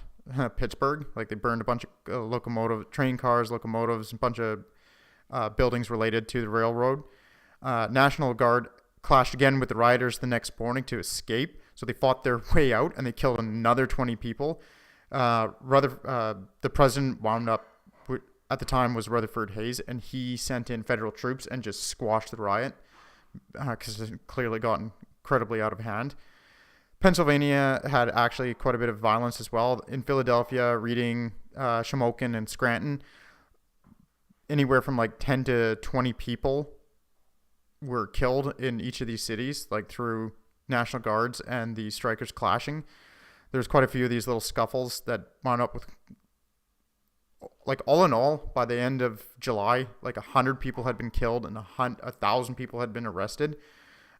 Pittsburgh. They burned a bunch of train cars, locomotives, a bunch of buildings related to the railroad. National Guard clashed again with the rioters the next morning to escape, so they fought their way out and they killed another 20 people. The president wound up at the time was Rutherford Hayes, and he sent in federal troops and just squashed the riot because it had clearly gotten incredibly out of hand. Pennsylvania had actually quite a bit of violence as well. In Philadelphia, Reading, Shamokin, and Scranton, anywhere from like 10 to 20 people were killed in each of these cities, like through National Guards and the strikers clashing. There's quite a few of these little scuffles that wound up with, like, all in all, by the end of July, like 100 people had been killed and 1,000 people had been arrested.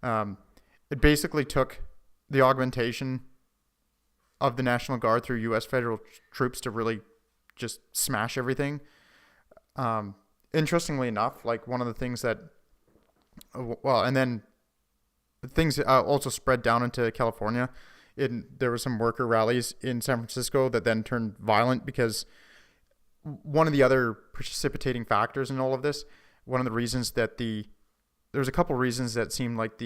It basically took the augmentation of the National Guard through U.S. federal troops to really just smash everything. Interestingly enough, like one of the things that, and then things also spread down into California. There were some worker rallies in San Francisco that then turned violent because one of the other precipitating factors in all of this, one of the reasons that there's a couple reasons that seemed like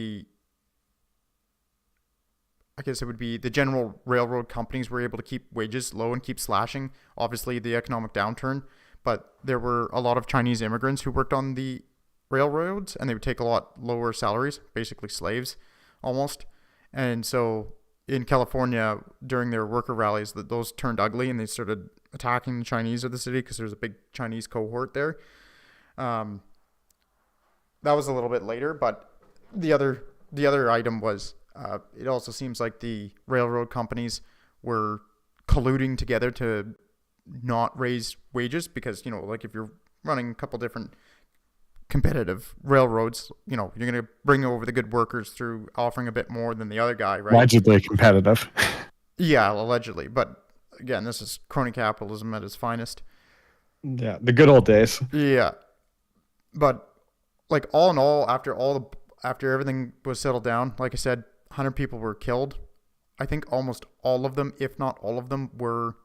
I guess it would be the general railroad companies were able to keep wages low and keep slashing, obviously the economic downturn, but there were a lot of Chinese immigrants who worked on the railroads and they would take a lot lower salaries, basically slaves almost. And so in California during their worker rallies, those turned ugly and they started attacking the Chinese of the city because there's a big Chinese cohort there. That was a little bit later, but the other item was it also seems like the railroad companies were colluding together to not raise wages because, like if you're running a couple different competitive railroads, you're going to bring over the good workers through offering a bit more than the other guy, right? Allegedly competitive. Yeah, allegedly. But again, this is crony capitalism at its finest. Yeah, the good old days. Yeah. But like all in all, after everything was settled down, like I said, 100 people were killed. I think almost all of them, if not all of them, were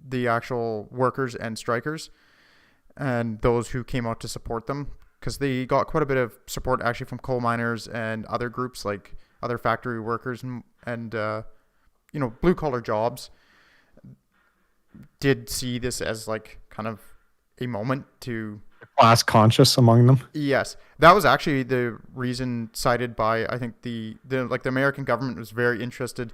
the actual workers and strikers and those who came out to support them, because they got quite a bit of support actually from coal miners and other groups like other factory workers and blue collar jobs did see this as like kind of a moment to Class conscious among them. Yes, that was actually the reason cited by, I think the American government was very interested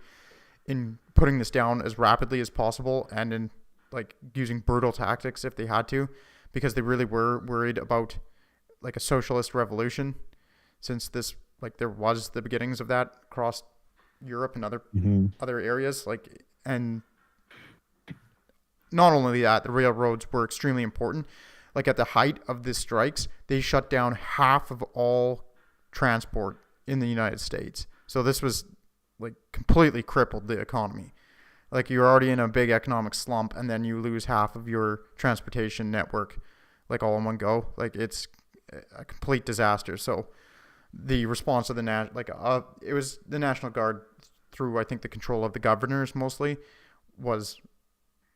in putting this down as rapidly as possible and in like using brutal tactics if they had to, because they really were worried about like a socialist revolution, since this like there was the beginnings of that across Europe and other areas, like, and not only that, the railroads were extremely important. Like at the height of the strikes, they shut down half of all transport in the United States. So this was like completely crippled the economy. Like you're already in a big economic slump and then you lose half of your transportation network like all in one go. Like it's a complete disaster. So the response of it was the National Guard through, I think, the control of the governors mostly, was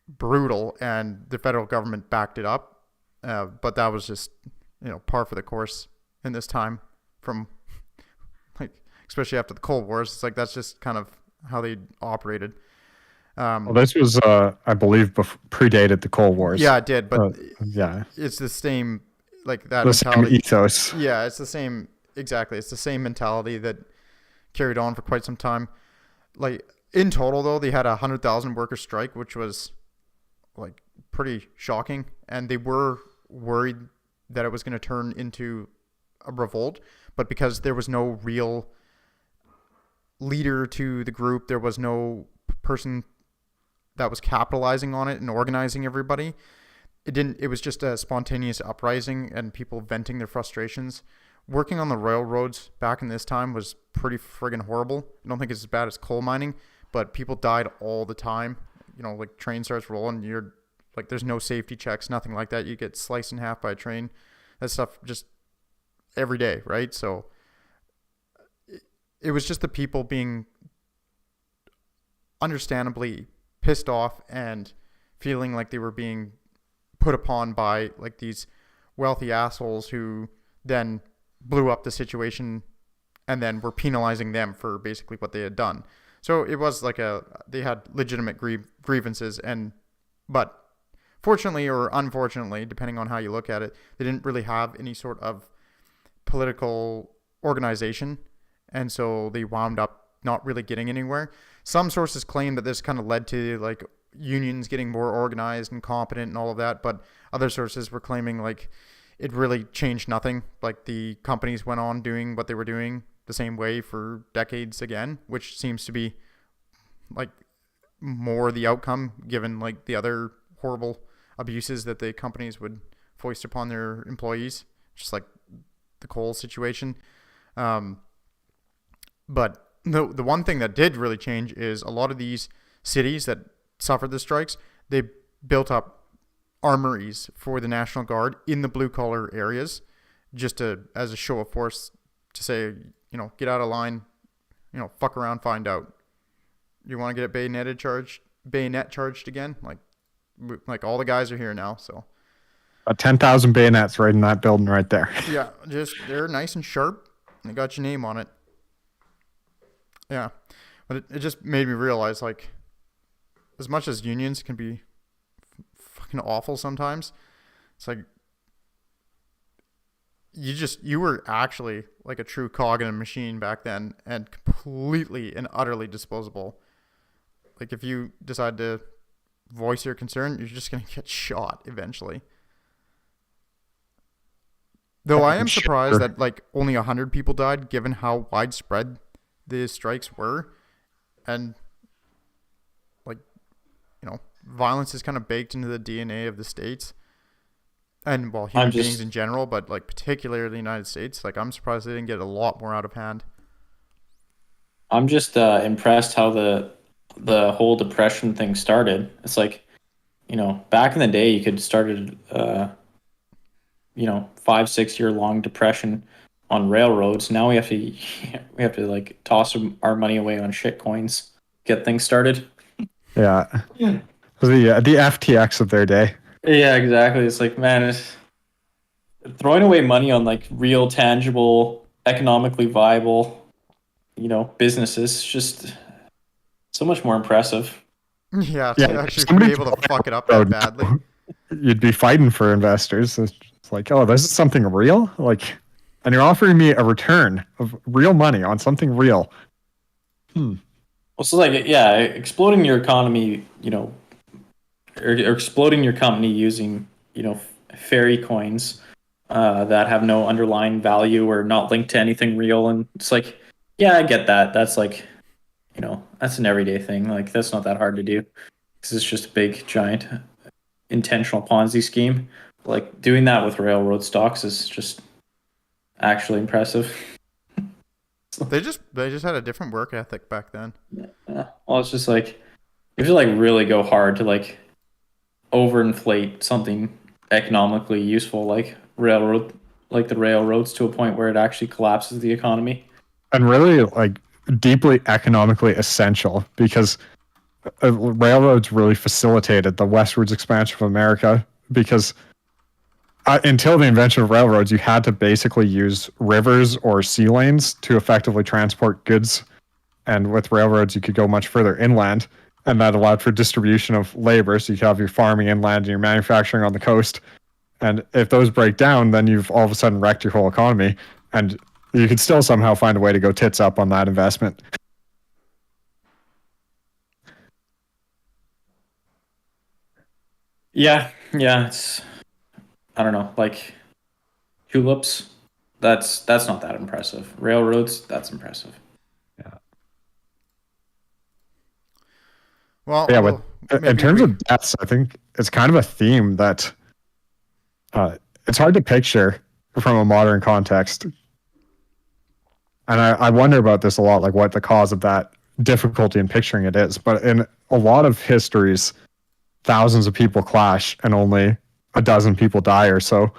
brutal, and the federal government backed it up. But that was just, par for the course in this time, from like, especially after the Cold Wars. It's like, that's just kind of how they operated. Well, this was, I believe, predated the Cold Wars. Yeah, it did. But yeah, it's the same, like that the mentality. same ethos. Yeah, it's the same. Exactly. It's the same mentality that carried on for quite some time. Like in total, though, they had 100,000 worker strike, which was like pretty shocking. And they were worried that it was going to turn into a revolt, but because there was no real leader to the group, there was no person that was capitalizing on it and organizing everybody. It was just a spontaneous uprising and people venting their frustrations. Working on the railroads back in this time was pretty friggin' horrible. I don't think it's as bad as coal mining, but people died all the time. Like train starts rolling, you're like, there's no safety checks, nothing like that. You get sliced in half by a train. That stuff just every day, right? So it was just the people being understandably pissed off and feeling like they were being put upon by like these wealthy assholes who then blew up the situation and then were penalizing them for basically what they had done. So it was like they had legitimate grievances, but fortunately or unfortunately, depending on how you look at it, they didn't really have any sort of political organization, and so they wound up not really getting anywhere. Some sources claim that this kind of led to like unions getting more organized and competent and all of that, but other sources were claiming like it really changed nothing. Like the companies went on doing what they were doing the same way for decades again, which seems to be like more the outcome given like the other horrible abuses that the companies would foist upon their employees, just like the coal situation. But the one thing that did really change is a lot of these cities that suffered the strikes, they built up armories for the National Guard in the blue collar areas, just as a show of force to say, get out of line, fuck around, find out. You want to get bayonet charged again? Like all the guys are here now, so. 10,000 bayonets right in that building right there. Yeah, they're nice and sharp, and they got your name on it. Yeah, but it just made me realize, like, as much as unions can be fucking awful sometimes, it's like you were actually like a true cog in a machine back then, and completely and utterly disposable. Like if you decide to voice your concern, you're just gonna get shot eventually. Though I am surprised that like only 100 people died, given how widespread the strikes were, and like violence is kind of baked into the DNA of the states, and human beings in general, but like particularly the United States. Like I'm surprised they didn't get a lot more out of hand. I'm just impressed how the whole depression thing started. It's like, back in the day, you could started 5-6 year long depression on railroads. Now we have to like toss our money away on shit coins, get things started. Yeah. The FTX of their day. Yeah, exactly. It's like, man, it's throwing away money on like real, tangible, economically viable, businesses. Just so much more impressive. Yeah, to actually be able to fuck it up that badly. You'd be fighting for investors. It's like, oh, this is something real? Like, and you're offering me a return of real money on something real. Well, so like, yeah, exploding your economy, or exploding your company using, fairy coins that have no underlying value or not linked to anything real. And it's like, yeah, I get that. That's like, that's an everyday thing. Like, that's not that hard to do because it's just a big, giant, intentional Ponzi scheme. Like, doing that with railroad stocks is just actually impressive. They just had a different work ethic back then. Yeah. Well, it's just like, you have to like really go hard to like overinflate something economically useful like the railroads to a point where it actually collapses the economy. And really like deeply economically essential, because railroads really facilitated the westwards expansion of America, because until the invention of railroads, you had to basically use rivers or sea lanes to effectively transport goods. And with railroads, you could go much further inland, and that allowed for distribution of labor. So you could have your farming inland and your manufacturing on the coast. And if those break down, then you've all of a sudden wrecked your whole economy. And you could still somehow find a way to go tits up on that investment. Yeah, it's, I don't know, like tulips. That's not that impressive. Railroads, that's impressive. Yeah. Well, yeah, but in terms of deaths, I think it's kind of a theme that it's hard to picture from a modern context. And I wonder about this a lot, like what the cause of that difficulty in picturing it is. But in a lot of histories, thousands of people clash and only a dozen people die or so.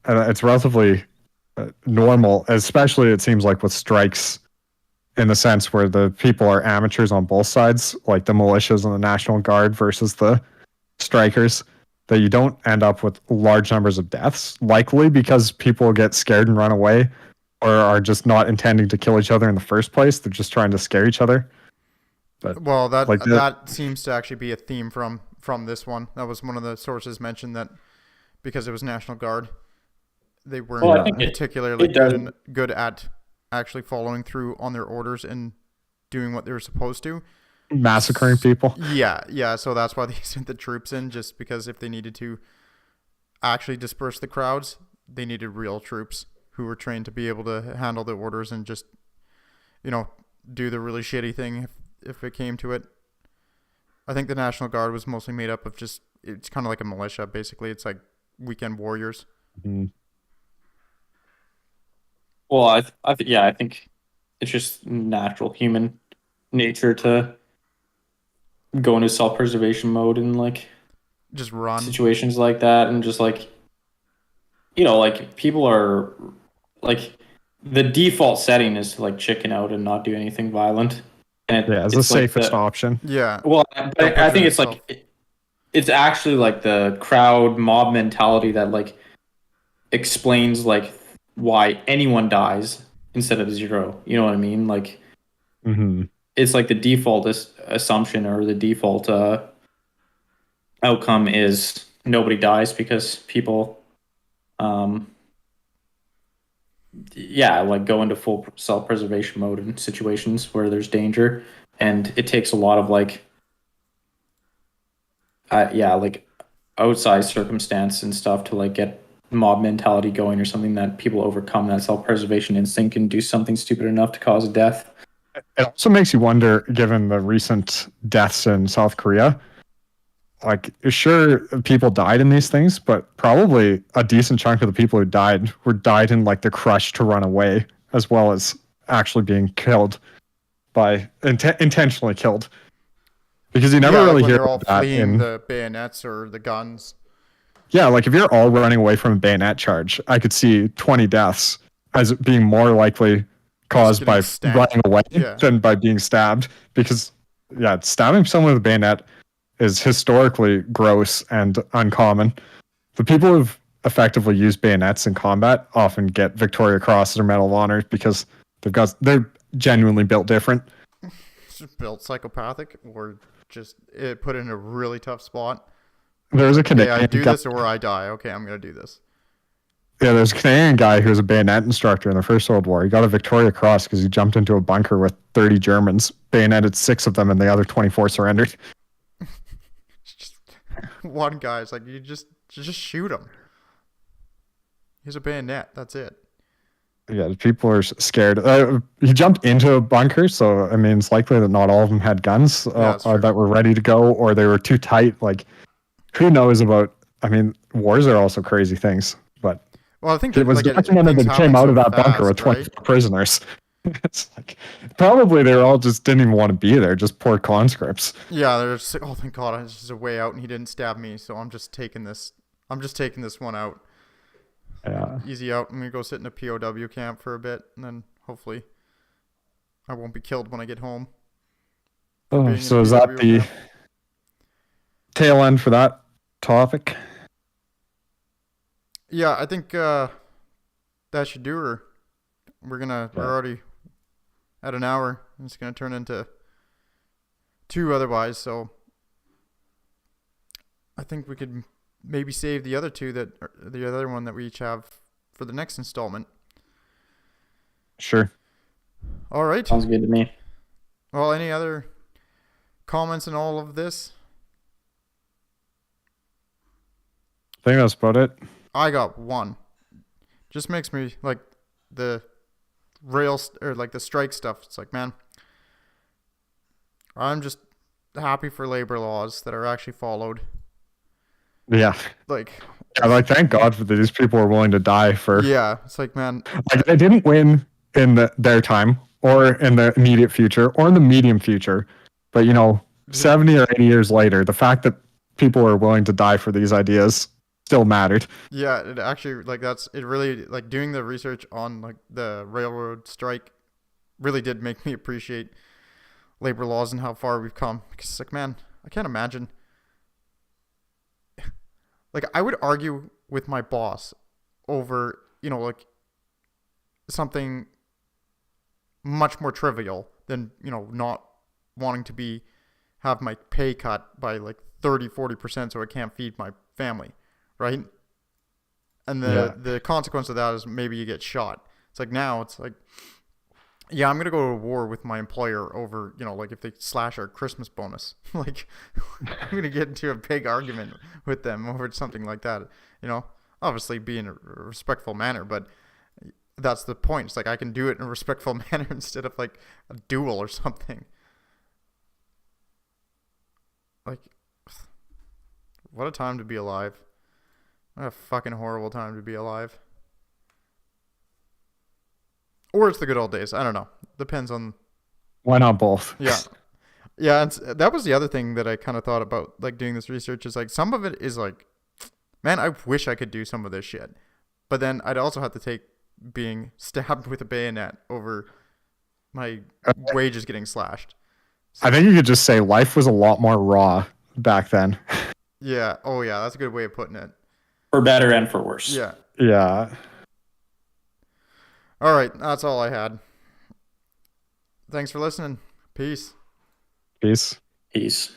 It's relatively normal, especially it seems like with strikes, in the sense where the people are amateurs on both sides, like the militias and the National Guard versus the strikers, that you don't end up with large numbers of deaths, likely because people get scared and run away, or are just not intending to kill each other in the first place. They're just trying to scare each other. But that seems to actually be a theme from from this one. That was one of the sources mentioned, that because it was National Guard, they weren't Well, I think particularly it does. good at actually following through on their orders and doing what they were supposed to. Massacring people. Yeah. So that's why they sent the troops in, just because if they needed to actually disperse the crowds, they needed real troops who were trained to be able to handle the orders and just, do the really shitty thing if it came to it. I think the National Guard was mostly made up of it's kind of like a militia, basically. It's like weekend warriors. Mm-hmm. Well, I think it's just natural human nature to go into self-preservation mode in like Just run. situations like that, and just like, like people are like, the default setting is to like chicken out and not do anything violent, and It's the safest option. Yeah. Well, but I think it's like it's actually like the crowd mob mentality that like explains like why anyone dies instead of zero. You know what I mean? Like, Mm-hmm. it's like the default assumption, or the default outcome is nobody dies because people like go into full self-preservation mode in situations where there's danger, and it takes a lot of like like outside circumstance and stuff to like get mob mentality going, or something that people overcome that self-preservation instinct and do something stupid enough to cause a death. It also makes you wonder, given the recent deaths in South Korea, like, sure, people died in these things, but probably a decent chunk of the people who died in like the crush to run away, as well as actually being killed by intentionally killed. Because you never really when hear they're all about that fleeing in the bayonets or the guns. Yeah, like if you're all running away from a bayonet charge, I could see 20 deaths as being more likely caused by running away than by being stabbed. Because, stabbing someone with a bayonet is historically gross and uncommon. The people who've effectively used bayonets in combat often get Victoria Crosses or Medal of Honor because they're genuinely built different. Just built psychopathic, or just put in a really tough spot. There's a Canadian I do this or I die. Okay, I'm going to do this. Yeah, there's a Canadian guy who was a bayonet instructor in the First World War. He got a Victoria Cross because he jumped into a bunker with 30 Germans, bayoneted 6 of them, and the other 24 surrendered. Just one guy's like, you just shoot him. He's a bayonet. That's it. Yeah, people are scared. He jumped into a bunker, so I mean, it's likely that not all of them had guns that were ready to go, or they were too tight. Like, who knows about? I mean, wars are also crazy things, but I think it was documented that came out of that bunker with 24 prisoners. It's like probably they all just didn't even want to be there, just poor conscripts. Yeah, they're just like, oh, thank God, it's just a way out, and he didn't stab me, so I'm just taking this one out. Yeah. Easy out. I'm gonna go sit in a POW camp for a bit, and then hopefully I won't be killed when I get home. Oh, so is that the tail end for that topic? Yeah, I think that should do her. We're already at an hour, and it's gonna turn into 2 otherwise. So I think we could maybe save the other one that we each have for the next installment. Sure. All right. Sounds good to me. Well, any other comments in all of this? I think that's about it. I got one. Just makes me like the the strike stuff. It's like, man, I'm just happy for labor laws that are actually followed. Yeah. Like, thank God for these people are willing to die for. Yeah, it's like, man, like they didn't win in their time or in the immediate future or in the medium future, but 70 or 80 years later, the fact that people are willing to die for these ideas still mattered. Yeah, it actually it really, like, doing the research on like the railroad strike really did make me appreciate labor laws and how far we've come. Because it's like, man, I can't imagine. Like, I would argue with my boss over, like something much more trivial than, not wanting to have my pay cut by like 30-40% so I can't feed my family, right? And Yeah. the consequence of that is maybe you get shot. It's like now it's like, yeah, I'm gonna go to war with my employer over, like if they slash our Christmas bonus. Like, I'm gonna get into a big argument with them over something like that. Obviously be in a respectful manner, but that's the point. It's like I can do it in a respectful manner instead of like a duel or something. Like, what a time to be alive. What a fucking horrible time to be alive. Or it's the good old days. I don't know. Depends on. Why not both? Yeah. Yeah, and that was the other thing that I kind of thought about, like, doing this research is, like, some of it is, like, man, I wish I could do some of this shit. But then I'd also have to take being stabbed with a bayonet over my wages getting slashed. I think you could just say life was a lot more raw back then. Yeah. Oh, yeah. That's a good way of putting it. For better and for worse. Yeah. Yeah. All right. That's all I had. Thanks for listening. Peace. Peace. Peace.